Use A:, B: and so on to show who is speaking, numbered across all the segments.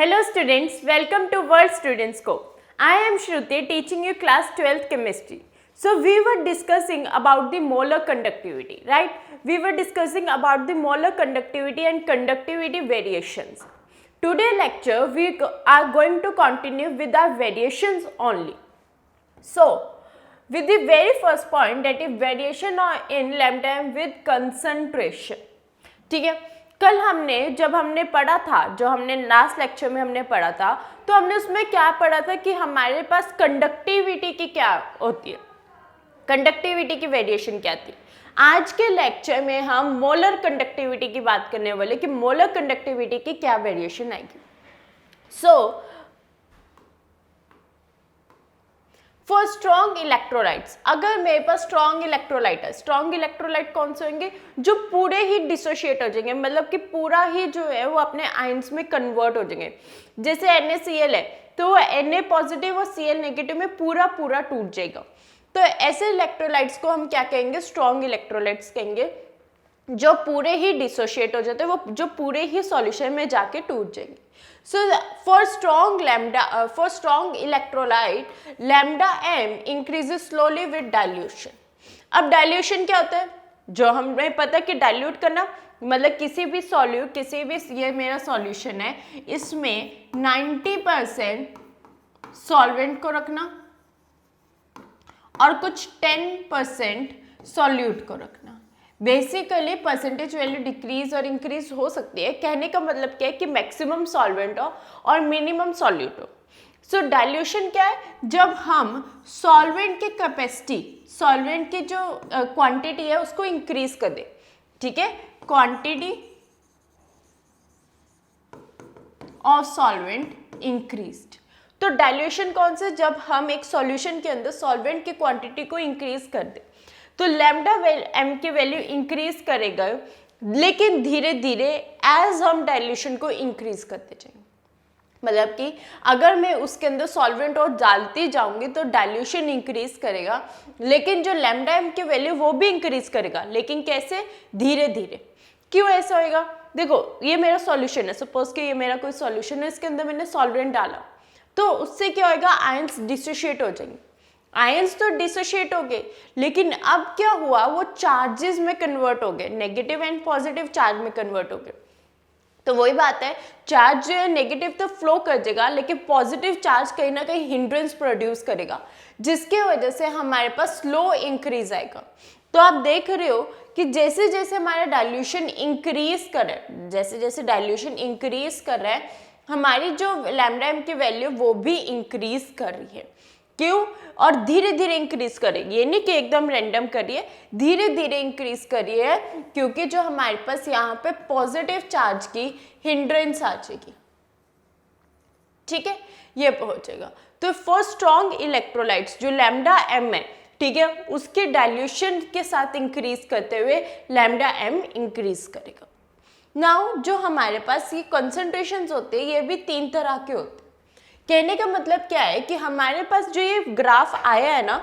A: Hello students, welcome to World Students Co. I am Shruti teaching you class 12th chemistry. So we were discussing about the molar conductivity, right? We were discussing about the molar conductivity and conductivity variations. Today lecture we are going to continue with our variations only. So with the very first point, that is variation in lambda m with concentration. ठीक है, कल जब हमने पढ़ा था, जो हमने last lecture में हमने पढ़ा था, तो हमने उसमें क्या पढ़ा था कि हमारे पास कंडक्टिविटी की क्या होती है, कंडक्टिविटी की वेरिएशन क्या थी। आज के लेक्चर में हम मोलर कंडक्टिविटी की बात करने वाले कि मोलर कंडक्टिविटी की क्या वेरिएशन आएगी। सो फॉर स्ट्रॉन्ग इलेक्ट्रोलाइट्स, अगर मेरे पास स्ट्रॉन्ग इलेक्ट्रोलाइट है, स्ट्रॉन्ग इलेक्ट्रोलाइट कौन से होंगे, जो पूरे ही डिसोशिएट हो जाएंगे, मतलब कि पूरा ही जो है वो अपने आयंस में कन्वर्ट हो जाएंगे। जैसे NaCl है तो वो Na पॉजिटिव और Cl नेगेटिव में पूरा टूट जाएगा। तो ऐसे इलेक्ट्रोलाइट्स को हम क्या कहेंगे, स्ट्रॉन्ग इलेक्ट्रोलाइट्स कहेंगे, जो पूरे ही डिसोशिएट हो जाते हैं, वो जो पूरे ही सॉल्यूशन में जाके टूट जाएंगे। So for strong electrolyte, lambda m increases slowly with dilution. अब डाइल्यूशन क्या होता है, जो हमें पता है कि डाइल्यूट करना मतलब किसी भी ये मेरा सॉल्यूशन है, इसमें 90% सॉल्वेंट को रखना और कुछ 10% सॉल्यूट को रखना। बेसिकली परसेंटेज वैल्यू डिक्रीज और इंक्रीज हो सकती है। कहने का मतलब क्या है कि मैक्सिमम सॉल्वेंट हो और मिनिमम सॉल्यूट हो। सो डाइल्यूशन क्या है, जब हम सॉल्वेंट की कैपेसिटी, सॉल्वेंट की जो क्वांटिटी है उसको इंक्रीज कर दे। ठीक है, क्वांटिटी ऑफ सॉल्वेंट इंक्रीज्ड। तो डाइल्यूशन कौन से, जब हम एक सॉल्यूशन के अंदर सॉल्वेंट की क्वांटिटी को इंक्रीज कर दे, तो लैम्डा m की वैल्यू इंक्रीज करेगा, लेकिन धीरे धीरे एज हम डाइल्यूशन को इंक्रीज करते जाएंगे। मतलब कि अगर मैं उसके अंदर सॉल्वेंट और डालती जाऊंगी तो डाइल्यूशन इंक्रीज करेगा, लेकिन जो लैम्डा m की वैल्यू वो भी इंक्रीज करेगा, लेकिन कैसे, धीरे धीरे। क्यों ऐसा होएगा, देखो ये मेरा सॉल्यूशन है, सपोज कि ये मेरा कोई सॉल्यूशन है, इसके अंदर मैंने सॉल्वेंट डाला, तो उससे क्या होएगा, आयंस डिसोशिएट हो जाएंगे। आयंस तो डिसोशिएट हो गए, लेकिन अब क्या हुआ, वो चार्जेस में कन्वर्ट हो गए, नेगेटिव एंड पॉजिटिव चार्ज में कन्वर्ट हो गए। तो वही बात है, चार्ज जो है नेगेटिव तो फ्लो कर देगा, लेकिन पॉजिटिव चार्ज कहीं ना कहीं हिंड्रेंस प्रोड्यूस करेगा, जिसके वजह से हमारे पास स्लो इंक्रीज आएगा। तो आप देख रहे हो कि जैसे जैसे हमारा डाइल्यूशन इंक्रीज कर रहा है, जैसे जैसे डाइल्यूशन इंक्रीज कर रहा है, हमारी जो लैम्डा m की वैल्यू वो भी इंक्रीज कर रही है। क्यों, और धीरे धीरे इंक्रीज करेगी, ये नहीं कि एकदम रैंडम करिए, धीरे धीरे इंक्रीज करिए, क्योंकि जो हमारे पास यहाँ पे पॉजिटिव चार्ज की हिंड्रेंस आ जाएगी। ठीक है, ये हो जाएगा। तो फॉर स्ट्रॉन्ग इलेक्ट्रोलाइट्स जो लैम्डा m है, ठीक है, उसके डाइल्यूशन के साथ इंक्रीज करते हुए लैम्डा m इंक्रीज करेगा। नाउ जो हमारे पास ये कॉन्सेंट्रेशंस होते हैं, ये भी 3 तरह के होते हैं। कहने का मतलब क्या है कि हमारे पास जो ये ग्राफ आया है ना,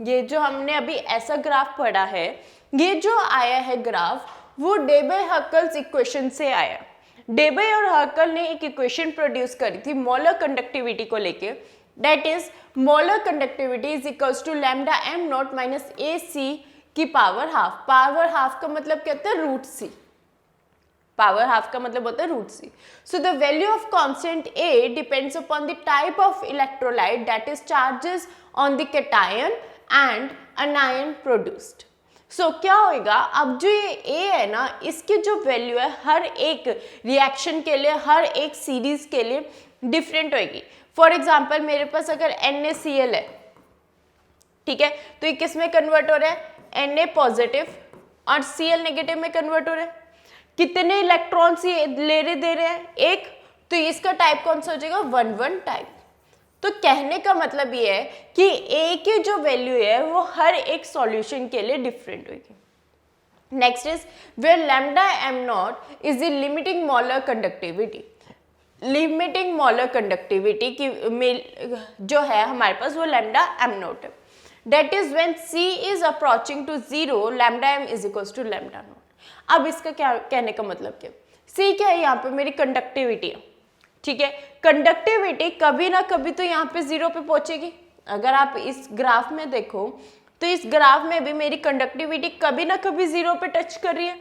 A: ये जो हमने अभी ऐसा ग्राफ पढ़ा है, ये जो आया है ग्राफ, वो डेबे-हर्कल्स इक्वेशन से आया। डेबे और हर्कल ने एक इक्वेशन प्रोड्यूस करी थी मोलर कंडक्टिविटी को लेके, that is molar conductivity is equals to lambda m naught minus AC की पावर हाफ। पावर हाफ का मतलब क्या होता है, रूट c। पावर हाफ का मतलब होता है root c। So the value of constant A depends upon the type of electrolyte, that is charges on the cation and anion produced. So क्या होएगा, अब जो ये A है ना, इसकी जो वैल्यू है हर एक रिएक्शन के लिए, हर एक सीरीज के लिए डिफरेंट होएगी। फॉर एग्जाम्पल मेरे पास अगर NaCl है, ठीक है, तो ये किस में कन्वर्ट हो रहा है, Na पॉजिटिव और Cl नेगेटिव में कन्वर्ट हो रहा है। कितने इलेक्ट्रॉन्स ये दे रहे हैं, एक, तो इसका टाइप कौन सा हो जाएगा, 1,1 टाइप। तो कहने का मतलब ये है कि A की जो वैल्यू है वो हर एक सॉल्यूशन के लिए डिफरेंट होगी। Next is where lambda m naught is the limiting molar conductivity. Limiting molar conductivity की जो है हमारे पास वो लैम्डा m नॉट है, that is when C is approaching to 0, lambda m is equals to lambda naught. अब इसका क्या कहने का मतलब क्या, C क्या है, यहाँ पे मेरी कंडक्टिविटी है, ठीक है। कंडक्टिविटी कभी ना कभी तो यहाँ पे 0 पे पहुंचेगी। अगर आप इस ग्राफ में देखो तो इस ग्राफ में भी मेरी कंडक्टिविटी कभी ना कभी 0 पे टच कर रही है।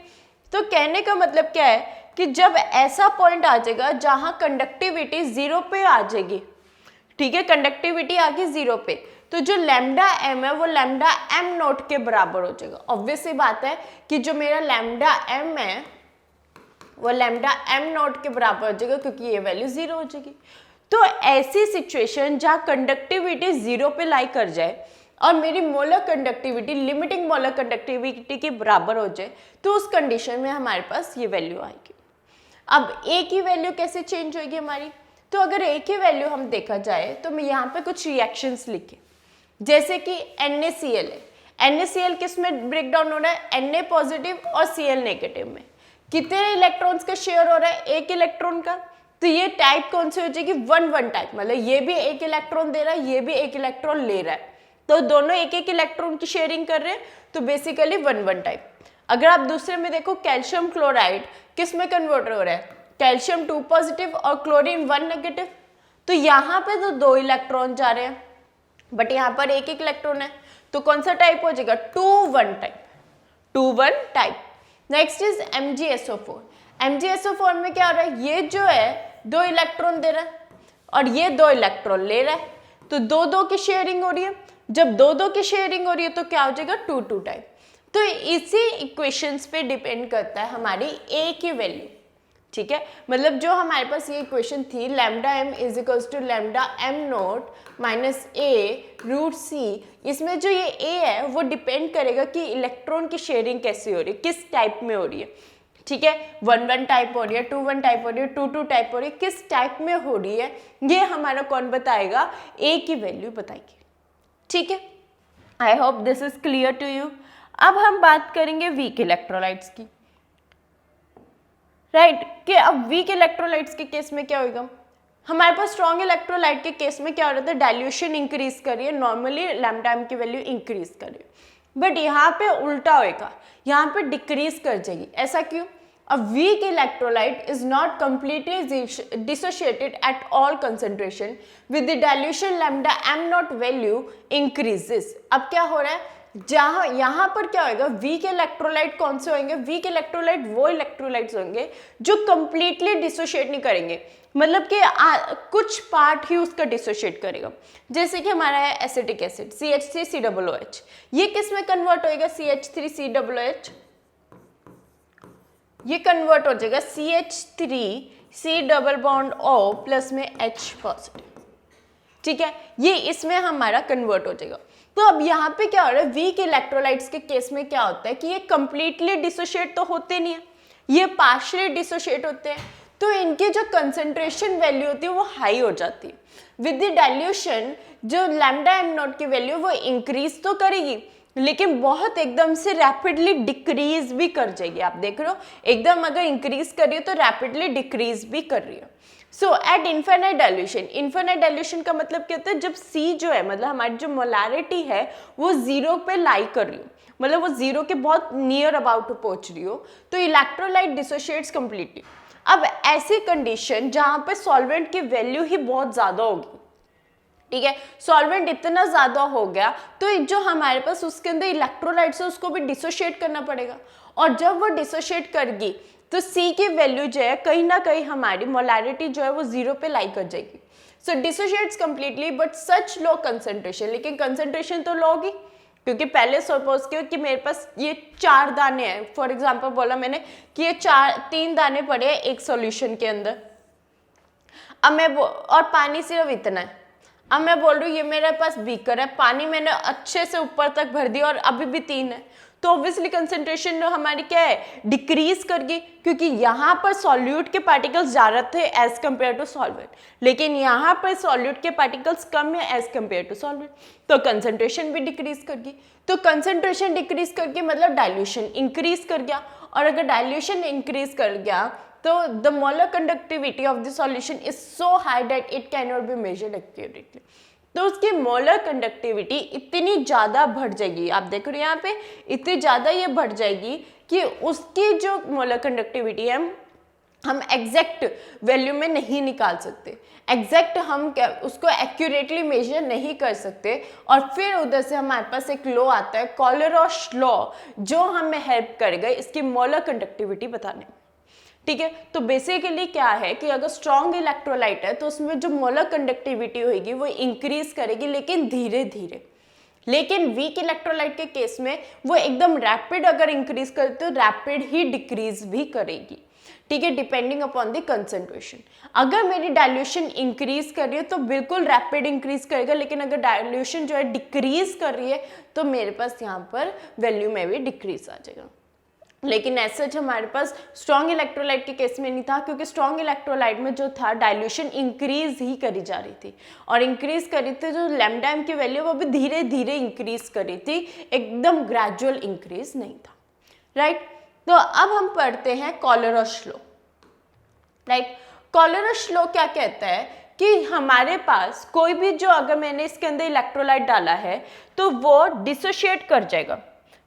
A: तो कहने का मतलब क्या है कि जब ऐसा पॉइंट आ जाएगा जहां कंडक्टिविटी 0 पे आ जाएगी, ठीक है, कंडक्टिविटी आ गई 0 पे, तो जो लैम्डा एम है वो लैम्डा एम नॉट के बराबर हो जाएगा। ऑब्वियस सी बात है कि जो मेरा लैम्डा एम है वो लैम्डा एम नॉट के बराबर हो जाएगा, क्योंकि ये वैल्यू 0 हो जाएगी। तो ऐसी सिचुएशन जहां कंडक्टिविटी 0 पे लाई कर जाए और मेरी molar conductivity limiting molar conductivity के बराबर हो जाए, तो उस कंडीशन में हमारे पास ये वैल्यू आएगी। अब ए की वैल्यू कैसे चेंज होगी हमारी? तो अगर ए की वैल्यू हम देखा जाए तो मैं यहाँ पे कुछ रिएक्शंस लिखे, जैसे कि NaCl है। NaCl किस में ब्रेक डाउन हो रहा है? Na पॉजिटिव और Cl नेगेटिव में। कितने इलेक्ट्रॉन्स का शेयर हो रहा है? एक इलेक्ट्रॉन का। तो ये टाइप कौन सी हो जाएगी? 1-1 टाइप, मतलब ये भी एक इलेक्ट्रॉन दे रहा है, ये भी एक इलेक्ट्रॉन ले रहा है, तो दोनों एक एक इलेक्ट्रॉन की शेयरिंग कर रहे हैं, तो बेसिकली 1-1 टाइप। अगर आप दूसरे में देखो, कैल्शियम क्लोराइड किस में कन्वर्ट हो रहा है? कैल्शियम 2 पॉजिटिव और क्लोरीन 1 नेगेटिव। तो यहाँ पे तो 2 इलेक्ट्रॉन जा रहे हैं, बट यहाँ पर एक एक इलेक्ट्रॉन है, तो कौन सा टाइप हो जाएगा? 2-1 type, 2-1 type. Next is MgSO4। MgSO4 में क्या हो रहा है? ये जो है 2 इलेक्ट्रॉन दे रहा है और ये 2 इलेक्ट्रॉन ले रहा है, तो 2-2 की शेयरिंग हो रही है। जब 2-2 की शेयरिंग हो रही है तो क्या हो जाएगा? 2-2 टाइप। तो इसी इक्वेशंस पे डिपेंड करता है हमारी ए की वैल्यू, ठीक है। मतलब जो हमारे पास ये इक्वेशन थी, lambda m is equals to lambda m naught minus a root c, इसमें जो ये ए है वो डिपेंड करेगा कि इलेक्ट्रॉन की शेयरिंग कैसी हो रही है, किस टाइप में हो रही है, ठीक है। 1-1 टाइप हो रही है, 2-1 टाइप हो रही है, 2-2 टाइप हो रही है, किस टाइप में हो रही है, ये हमारा कौन बताएगा? ए की वैल्यू बताएगी, ठीक है। I hope this is clear to you. अब हम बात करेंगे वीक इलेक्ट्रोलाइट्स की, राइट कि अब वीक इलेक्ट्रोलाइट्स के केस में क्या होगा? हमारे पास स्ट्रॉन्ग इलेक्ट्रोलाइट के केस में क्या हो रहा था? डाइल्यूशन इंक्रीज कर रही है, नॉर्मली लैम्डा एम की वैल्यू इंक्रीज कर रही है, बट यहाँ पे उल्टा होएगा, यहाँ पे डिक्रीज कर जाएगी। ऐसा क्यों? A weak electrolyte is not completely dissociated at all concentration with the dilution lambda m naught value increases। अब क्या हो रहा है? जहाँ यहाँ पर क्या होगा? वीक इलेक्ट्रोलाइट कौन से होंगे? वीक इलेक्ट्रोलाइट वो इलेक्ट्रोलाइट्स होंगे जो कंप्लीटली डिसोशिएट नहीं करेंगे, मतलब कि कुछ पार्ट ही उसका डिसोशिएट करेगा। जैसे कि हमारा है एसिटिक एसिड CH3COOH, ये किस में कन्वर्ट होएगा? CH3COOH, ये कन्वर्ट हो जाएगा CH3C double bond O plus में H पॉजिटिव, ठीक है, ये इसमें हमारा कन्वर्ट हो जाएगा। तो अब यहाँ पे क्या हो रहा है? वीक इलेक्ट्रोलाइट्स के केस में क्या होता है कि ये कंप्लीटली डिसोशिएट तो होते नहीं है, ये पार्शियली डिसोशिएट होते हैं, तो इनकी जो कंसंट्रेशन वैल्यू होती है वो हाई हो जाती है। विद द डाइल्यूशन जो लैम्डा एम नॉट की वैल्यू वो इंक्रीज तो करेगी, लेकिन बहुत एकदम से रैपिडली डिक्रीज भी कर जाएगी। आप देख रहे हो, एकदम अगर इंक्रीज कर रही है तो रैपिडली डिक्रीज भी कर रही है। So at infinite dilution, infinite dilution का मतलब क्या होता है? जब C जो है, मतलब हमारी जो मोलारिटी है वो 0 पे लाई कर रही हो, मतलब वो 0 के बहुत नियर अबाउट पहुंच रही हो, तो इलेक्ट्रोलाइट डिसोशिएट्स कंप्लीटली। अब ऐसी कंडीशन जहां पे सॉल्वेंट की वैल्यू ही बहुत ज्यादा होगी, ठीक है, सॉल्वेंट इतना ज्यादा हो गया तो जो हमारे पास उसके अंदर इलेक्ट्रोलाइट्स है उसको भी डिसोशिएट करना पड़ेगा, और जब वो डिसोशिएट करेगी तो C की वैल्यू जो है कहीं ना कहीं हमारी मोलारिटी जो है वो 0 पे लाई कर जाएगी। So dissociates completely but such low concentration, लेकिन कंसंट्रेशन तो लो होगी, क्योंकि पहले सपोज किया कि मेरे पास ये 4 दाने हैं, फॉर एग्जांपल बोला मैंने कि ये 3 दाने पड़े हैं एक सॉल्यूशन के अंदर, अब मैं और पानी सिर्फ इतना है, अब मैं बोल रही हूँ ये मेरे पास बीकर है, पानी मैंने अच्छे से ऊपर तक भर दिया और अभी भी 3 है, तो ऑब्वियसली कंसंट्रेशन हमारी क्या है? डिक्रीज कर गई, क्योंकि यहाँ पर सॉल्यूट के पार्टिकल्स ज़्यादा थे एज कम्पेयर टू सॉल्वेंट, लेकिन यहाँ पर सॉल्यूट के पार्टिकल्स कम है एज कम्पेयर टू सॉल्वेंट, तो कंसंट्रेशन भी डिक्रीज कर गई। तो कंसंट्रेशन डिक्रीज करके मतलब डाइल्यूशन इंक्रीज कर गया, और अगर डाइल्यूशन इंक्रीज कर गया तो the molar conductivity of the solution is so high that it can not be measured accurately, तो उसकी मोलर कंडक्टिविटी इतनी ज़्यादा बढ़ जाएगी, आप देख रहे हो यहाँ पे इतनी ज़्यादा ये बढ़ जाएगी कि उसकी जो मोलर कंडक्टिविटी है हम एग्जैक्ट वैल्यू में नहीं निकाल सकते, एग्जैक्ट हम उसको एक्यूरेटली मेजर नहीं कर सकते। और फिर उधर से हमारे पास एक लॉ आता है कोलेरॉश लॉ, जो हमें हेल्प करेगा इसकी मोलर कंडक्टिविटी बताने में। ठीक है, तो बेसिकली क्या है कि अगर स्ट्रॉन्ग इलेक्ट्रोलाइट है तो उसमें जो मोलर कंडक्टिविटी होगी वो इंक्रीज करेगी, लेकिन धीरे धीरे। लेकिन वीक इलेक्ट्रोलाइट के केस में वो एकदम रैपिड अगर इंक्रीज करे तो रैपिड ही डिक्रीज भी करेगी। ठीक है, डिपेंडिंग अपॉन द कंसंट्रेशन। अगर मेरी डाइल्यूशन इंक्रीज कर रही है तो बिल्कुल रैपिड इंक्रीज करेगा, लेकिन अगर डाइल्यूशन जो है डिक्रीज कर रही है तो मेरे पास यहाँ पर वैल्यू में भी डिक्रीज आ जाएगा। लेकिन ऐसा हमारे पास स्ट्रॉन्ग इलेक्ट्रोलाइट के केस में नहीं था, क्योंकि स्ट्रॉन्ग इलेक्ट्रोलाइट में जो था डाइल्यूशन इंक्रीज ही करी जा रही थी, और इंक्रीज करी थी जो लैम्डा एम की वैल्यू वो भी धीरे धीरे इंक्रीज करी थी, एकदम ग्रेजुअल इंक्रीज नहीं था। राइट, तो अब हम पढ़ते हैं कोलेरॉश लॉ। राइट, कोलेरॉश लॉ क्या कहता है कि हमारे पास कोई भी जो, अगर मैंने इसके अंदर इलेक्ट्रोलाइट डाला है तो वो डिसोशिएट कर जाएगा।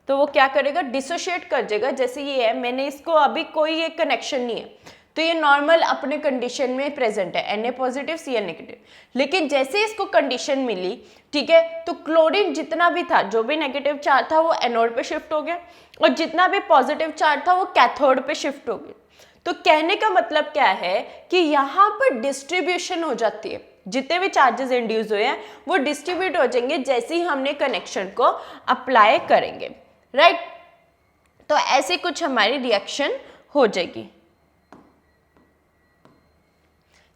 A: तो वो क्या करेगा, डिसोशिएट कर जाएगा। जैसे ये है, मैंने इसको अभी कोई एक कनेक्शन नहीं है तो ये नॉर्मल अपने कंडीशन में प्रेजेंट है, Na पॉजिटिव Cl नेगेटिव। लेकिन जैसे इसको कंडीशन मिली, ठीक है, तो क्लोरीन जितना भी था, जो भी नेगेटिव चार्ज था वो एनोड पे शिफ्ट हो गया, और जितना भी पॉजिटिव चार्ज था वो कैथोड पे शिफ्ट हो गया। तो कहने का मतलब क्या है कि यहाँ पर डिस्ट्रीब्यूशन हो जाती है, जितने भी चार्जेस इंड्यूस हुए हैं वो डिस्ट्रीब्यूट हो जाएंगे जैसे ही हमने कनेक्शन को अप्लाई करेंगे। राइट, तो ऐसे कुछ हमारी रिएक्शन हो जाएगी।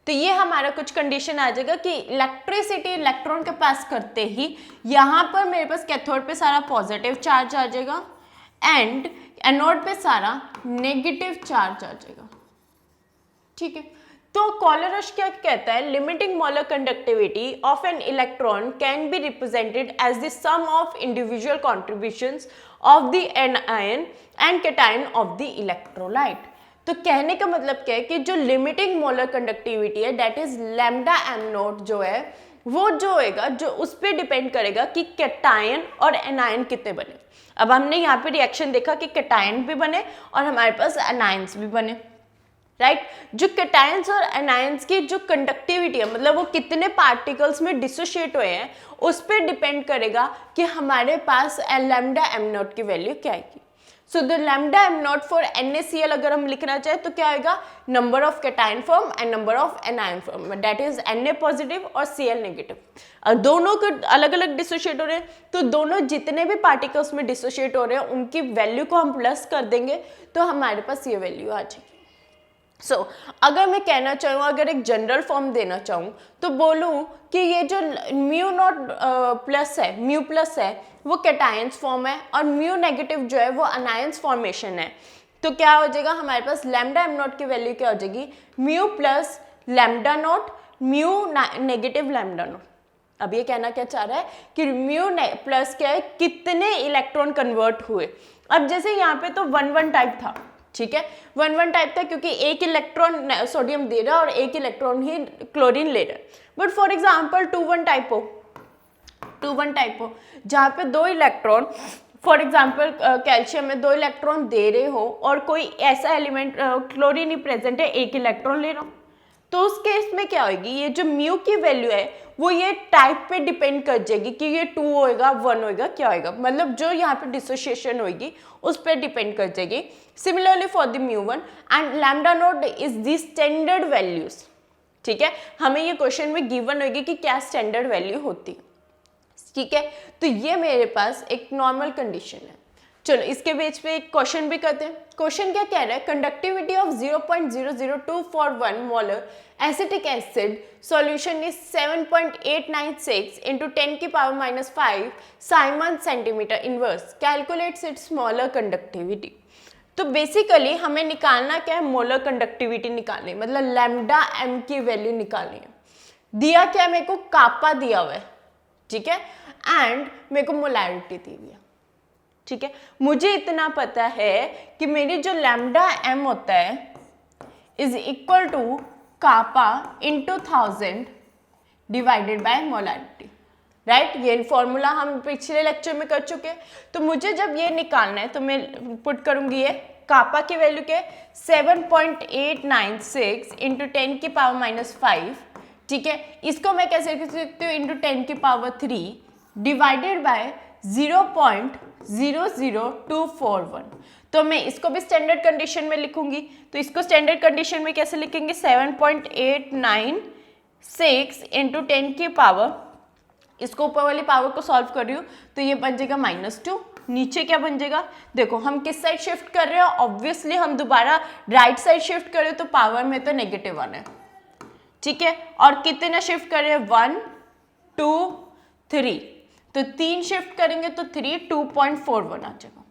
A: तो ये हमारा कुछ कंडीशन आ जाएगा कि इलेक्ट्रिसिटी इलेक्ट्रॉन के पास करते ही यहाँ पर मेरे पास कैथोड पे सारा पॉजिटिव चार्ज आ जाएगा एंड एनोड पे सारा नेगेटिव चार्ज आ जाएगा। ठीक है, तो कोलेरॉश क्या कहता है, limiting molar conductivity of an electron can be represented as the sum of individual contributions of the anion and cation of the electrolyte. तो कहने का मतलब क्या है कि जो लिमिटिंग मोलर कंडक्टिविटी है that is lambda M naught जो है वो जो होएगा, जो उस पर डिपेंड करेगा कि कैटायन और एनायन कितने बने। अब हमने यहाँ पे रिएक्शन देखा कि कैटायन भी बने और हमारे पास एनायंस भी बने। राइट, जो कैटायंस और एनायंस की जो कंडक्टिविटी है, मतलब वो कितने पार्टिकल्स में डिसोशिएट हुए हैं, उस पर डिपेंड करेगा कि हमारे पास लैम्डा एम नॉट की वैल्यू क्या आएगी। So the lambda M not for NaCl अगर हम लिखना चाहें तो क्या आएगा, number of cation form and number of anion form, that is Na positive और Cl नेगेटिव। दोनों को अलग अलग डिसोशिएट हो रहे हैं तो दोनों जितने भी पार्टिकल्स में डिसोशिएट हो रहे हैं उनकी वैल्यू को हम प्लस कर देंगे तो हमारे पास ये वैल्यू आ जाएगी। सो अगर मैं कहना चाहूँ, अगर एक जनरल फॉर्म देना चाहूँ तो बोलूँ कि ये जो म्यू नॉट प्लस है, म्यू प्लस है वो कैटायंस फॉर्म है और म्यू नेगेटिव जो है वो अनायंस फॉर्मेशन है। तो क्या हो जाएगा, हमारे पास लैम्डा एम नॉट की वैल्यू क्या हो जाएगी, mu plus lambda not mu negative lambda naught. अब ये कहना क्या चाह रहा है कि म्यू प्लस क्या है, कितने इलेक्ट्रॉन कन्वर्ट हुए। अब जैसे यहाँ पे तो 1-1 टाइप था, ठीक है, 1-1 टाइप था क्योंकि एक इलेक्ट्रॉन सोडियम दे रहा है और एक इलेक्ट्रॉन ही क्लोरीन ले रहा है। बट फॉर एग्जांपल 2-1 टाइप हो जहाँ पे 2 इलेक्ट्रॉन, फॉर एग्जांपल कैल्शियम में 2 इलेक्ट्रॉन दे रहे हो और कोई ऐसा एलिमेंट क्लोरीन ही प्रेजेंट है, 1 इलेक्ट्रॉन ले रहा हो, तो उस केस में क्या होगी, ये जो म्यू की वैल्यू है वो ये टाइप पे डिपेंड कर जाएगी कि ये 2 होएगा 1 होएगा क्या होएगा, मतलब जो यहाँ पे डिसोसिएशन होगी उस पर डिपेंड कर जाएगी। Similarly for the mu 1 and lambda naught is the standard values. ठीक है, हमें ये क्वेश्चन में गिवन होगी कि क्या स्टैंडर्ड वैल्यू होती है। ठीक है, तो ये मेरे पास एक नॉर्मल कंडीशन है। चलो इसके बेस पे एक क्वेश्चन भी करते हैं। क्वेश्चन क्या कह रहा है, conductivity of 0.002 for 1 molar acetic acid solution is 7.896 into 10⁻⁵ Simon centimetre inverse, calculates it's molar conductivity. तो बेसिकली हमें निकालना क्या है, मोलर कंडक्टिविटी निकालनी, मतलब लैम्डा एम की वैल्यू निकालनी है। दिया क्या, मेरे को कापा दिया हुआ है, ठीक है, एंड मेरे को मोलैरिटी दी हुई है। ठीक है, मुझे इतना पता है कि मेरी जो लैम्डा एम होता है is equal to kappa into 1000 divided by molarity. Right, ये फॉर्मूला हम पिछले लेक्चर में कर चुके हैं। तो मुझे जब ये निकालना है तो मैं पुट करूंगी ये कापा की वैल्यू क्या है 7.896 इंटू 10 की पावर -5, ठीक है। इसको मैं कैसे लिख सकती हूँ इंटू 10 की पावर 3 डिवाइडेड बाय 0.00241। तो मैं इसको भी स्टैंडर्ड कंडीशन में लिखूंगी, तो इसको स्टैंडर्ड कंडीशन में कैसे लिखेंगे 7.896 इंटू 10 की पावर, इसको ऊपर वाली पावर को सॉल्व कर रही हूँ तो ये बन जाएगा -2। नीचे क्या बन जाएगा, देखो हम किस साइड शिफ्ट कर रहे हैं, ऑब्वियसली हम दोबारा राइट साइड शिफ्ट कर रहे हैं तो पावर में तो -1 है, ठीक है। और कितने शिफ्ट कर रहे हैं 1 2 3, तो 3 शिफ्ट करेंगे तो 3 2.41 आ जाएगा।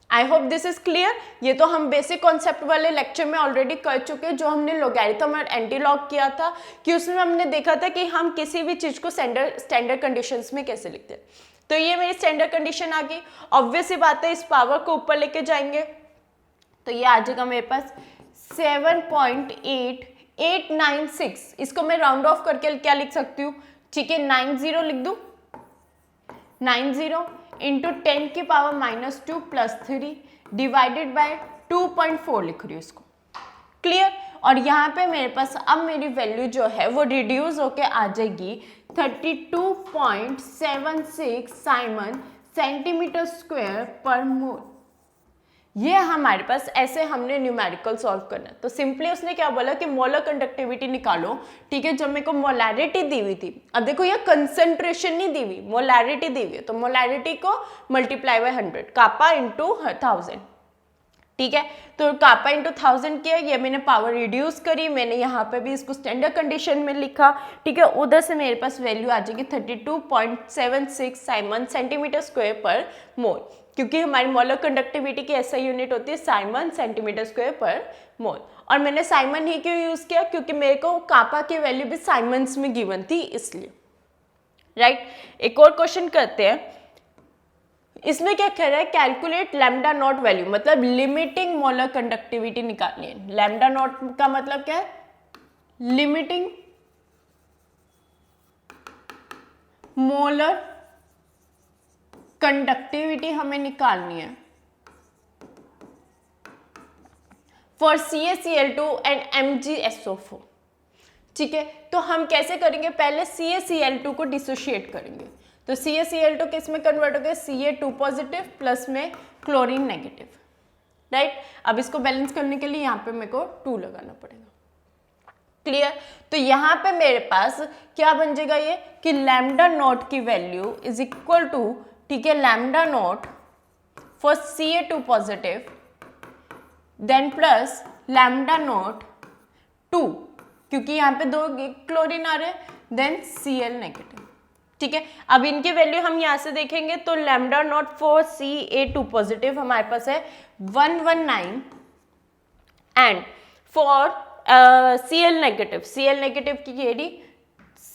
A: आई होप दिस इज क्लियर। ये तो हम बेसिक कॉन्सेप्ट वाले लेक्चर में ऑलरेडी कर चुके हैं, जो हमने लोगैरिथम और एंटीलॉग किया था, कि उसमें हमने देखा था कि हम किसी भी चीज को स्टैंडर्ड कंडीशंस में कैसे लिखते हैं। तो ये मेरी स्टैंडर्ड कंडीशन आ गई। ऑब्वियस सी बात है, इस पावर को ऊपर लेके जाएंगे तो ये आ जाएगा मेरे पास 7.8896। इसको मैं राउंड ऑफ करके क्या लिख सकती हूँ, ठीक है 90 लिख दूँ, 90 इंटू 10 की पावर -2 प्लस 3 डिवाइडेड बाय 2.4 लिख रही हूँ इसको, क्लियर। और यहाँ पे मेरे पास अब मेरी वैल्यू जो है वो रिड्यूस होके आ जाएगी 32.76 साइमन सेंटीमीटर स्क्वायर पर मोल। ये हमारे पास ऐसे हमने न्यूमेरिकल सॉल्व करना है। तो सिंपली उसने क्या बोला कि मोलर कंडक्टिविटी निकालो, ठीक है। जब मेरे को मोलैरिटी दी हुई थी, अब देखो ये कंसंट्रेशन नहीं दी हुई, मोलैरिटी दी हुई है, तो मोलैरिटी को मल्टीप्लाई बाय 100, कापा इंटू 1000, ठीक है। तो कापा इंटू 1000 किया, ये मैंने पावर रिड्यूस करी, मैंने यहाँ पे भी इसको स्टैंडर्ड कंडीशन में लिखा, ठीक है। उधर से मेरे पास वैल्यू आ जाएगी 32.76 साइमन सेंटीमीटर स्क्वायर पर मोल, क्योंकि हमारी मोलर कंडक्टिविटी की ऐसा यूनिट होती है साइमन सेंटीमीटर स्क्वायर पर मोल। और मैंने साइमन ही क्यों यूज किया, क्योंकि मेरे को कापा की वैल्यू भी साइमन्स में गिवन थी इसलिए, राइट। एक और क्वेश्चन करते हैं। इसमें क्या कह रहा है, कैलकुलेट लैम्डा नॉट वैल्यू, मतलब लिमिटिंग मोलर कंडक्टिविटी निकालनी है। लैम्डा नॉट का मतलब क्या है, लिमिटिंग मोलर कंडक्टिविटी हमें निकालनी है फॉर CaCl2 एंड MgSO4, ठीक है। तो हम कैसे करेंगे, पहले CaCl2 को डिसोशिएट करेंगे। तो CaCl2 किस में कन्वर्ट हो गया, Ca2 पॉजिटिव प्लस में क्लोरीन नेगेटिव, राइट। अब इसको बैलेंस करने के लिए यहाँ पे मेरे को 2 लगाना पड़ेगा, क्लियर। तो यहाँ पे मेरे पास क्या बन जाएगा ये कि लैम्डा नॉट की वैल्यू इज इक्वल टू, ठीक है, lambda naught for Ca2 positive then plus lambda naught 2, क्योंकि यहाँ पे 2 क्लोरीन आ रहे हैं, देन Cl नेगेटिव, ठीक है। अब इनकी वैल्यू हम यहाँ से देखेंगे तो lambda naught for Ca2 positive हमारे पास है 119 एंड फॉर Cl नेगेटिव की केडी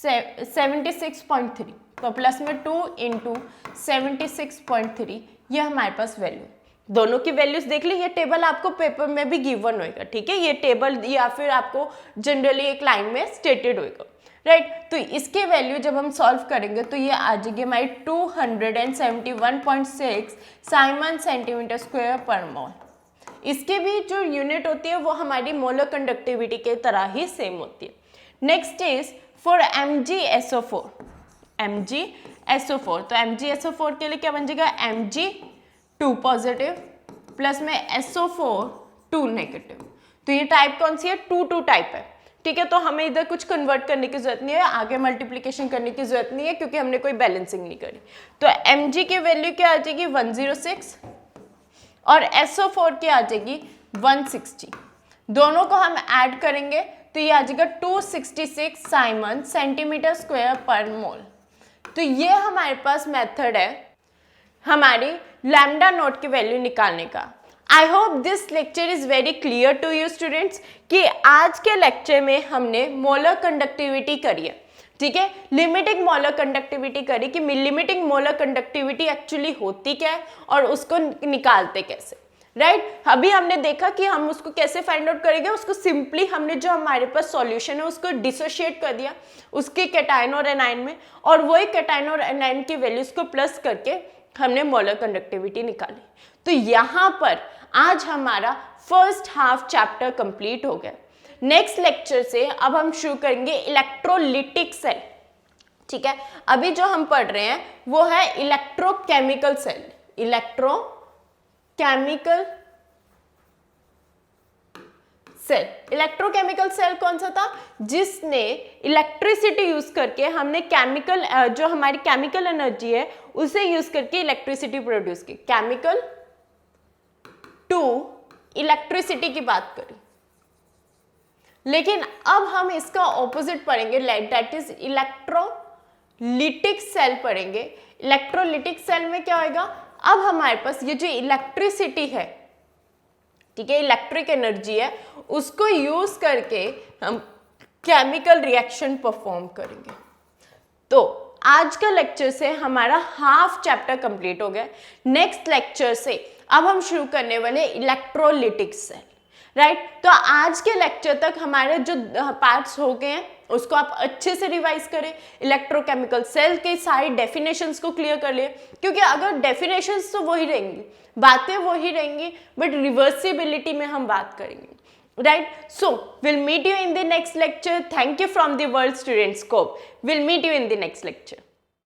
A: 76.3, तो प्लस में 2 इंटू 76.3, ये हमारे पास वैल्यू। दोनों की वैल्यूज देख ली, ये टेबल आपको पेपर में भी गिवन होएगा, ठीक है। ये टेबल या फिर आपको जनरली एक लाइन में स्टेटेड होएगा, राइट। तो इसके वैल्यू जब हम सॉल्व करेंगे तो ये आ जाएगी हमारी 271.6 साइमन सेंटीमीटर स्क्वायर पर मोल। इसके भी जो यूनिट होती है वो हमारी मोलर कंडक्टिविटी के तरह ही सेम होती है। नेक्स्ट इज फॉर MgSO4, तो MgSO4 के लिए क्या बन जाएगा, Mg2 पॉजिटिव प्लस में SO4 2 नेगेटिव। तो ये टाइप कौन सी है, 2 टाइप है, ठीक है। तो हमें इधर कुछ कन्वर्ट करने की जरूरत नहीं है, आगे मल्टीप्लिकेशन करने की जरूरत नहीं है, क्योंकि हमने कोई बैलेंसिंग नहीं करी। तो Mg की वैल्यू क्या आ जाएगी 106 और SO4 की आ जाएगी 160। दोनों को हम ऐड करेंगे तो ये आ जाएगा 266 साइमन सेंटीमीटर स्क्वायर पर मोल। तो ये हमारे पास मेथड है हमारी लैम्डा नॉट की वैल्यू निकालने का। I hope this lecture is very clear to you students, कि आज के लेक्चर में हमने मोलर कंडक्टिविटी करी है, ठीक है। लिमिटिंग मोलर कंडक्टिविटी करी कि लिमिटिंग मोलर कंडक्टिविटी एक्चुअली होती क्या है और उसको निकालते कैसे, राइट। अभी हमने देखा कि हम उसको कैसे फाइंड आउट करेंगे, उसको सिंपली हमने जो हमारे पास सॉल्यूशन है उसको डिसोशिएट कर दिया उसके कैटायन और एनायन में, और वही कैटायन और एनायन की वैल्यूज को प्लस करके हमने मोलर कंडक्टिविटी निकाली। तो यहाँ पर आज हमारा फर्स्ट हाफ चैप्टर कंप्लीट हो गया। नेक्स्ट लेक्चर से अब हम शुरू करेंगे इलेक्ट्रोलिटिक सेल। ठीक है, अभी जो हम पढ़ रहे हैं वो है electrochemical cell. Electrochemical cell, electrochemical cell कौन सा था? जिसने इलेक्ट्रिसिटी यूज करके हमने केमिकल जो हमारी केमिकल एनर्जी है उसे यूज करके इलेक्ट्रिसिटी प्रोड्यूस की। केमिकल टू इलेक्ट्रिसिटी की बात करी, लेकिन अब हम इसका ऑपोजिट पढ़ेंगे, दैट इज इलेक्ट्रोलिटिक सेल पढ़ेंगे। इलेक्ट्रोलिटिक सेल में क्या होगा? अब हमारे पास ये जो इलेक्ट्रिसिटी है, ठीक है, इलेक्ट्रिक एनर्जी है, उसको यूज करके हम केमिकल रिएक्शन परफॉर्म करेंगे। तो आज का लेक्चर से हमारा हाफ चैप्टर कंप्लीट हो गया। नेक्स्ट लेक्चर से अब हम शुरू करने वाले इलेक्ट्रोलिटिक सेल, राइट। तो आज के लेक्चर तक हमारे जो पार्ट्स हो गए हैं उसको आप अच्छे से रिवाइज करें। इलेक्ट्रोकेमिकल सेल के सारी डेफिनेशंस को क्लियर कर लिए, क्योंकि अगर डेफिनेशंस तो वही रहेंगी, बातें वही रहेंगी, बट रिवर्सिबिलिटी में हम बात करेंगे, right. So will meet you in the next lecture. Thank you from the world students cope. Will meet you in the next lecture.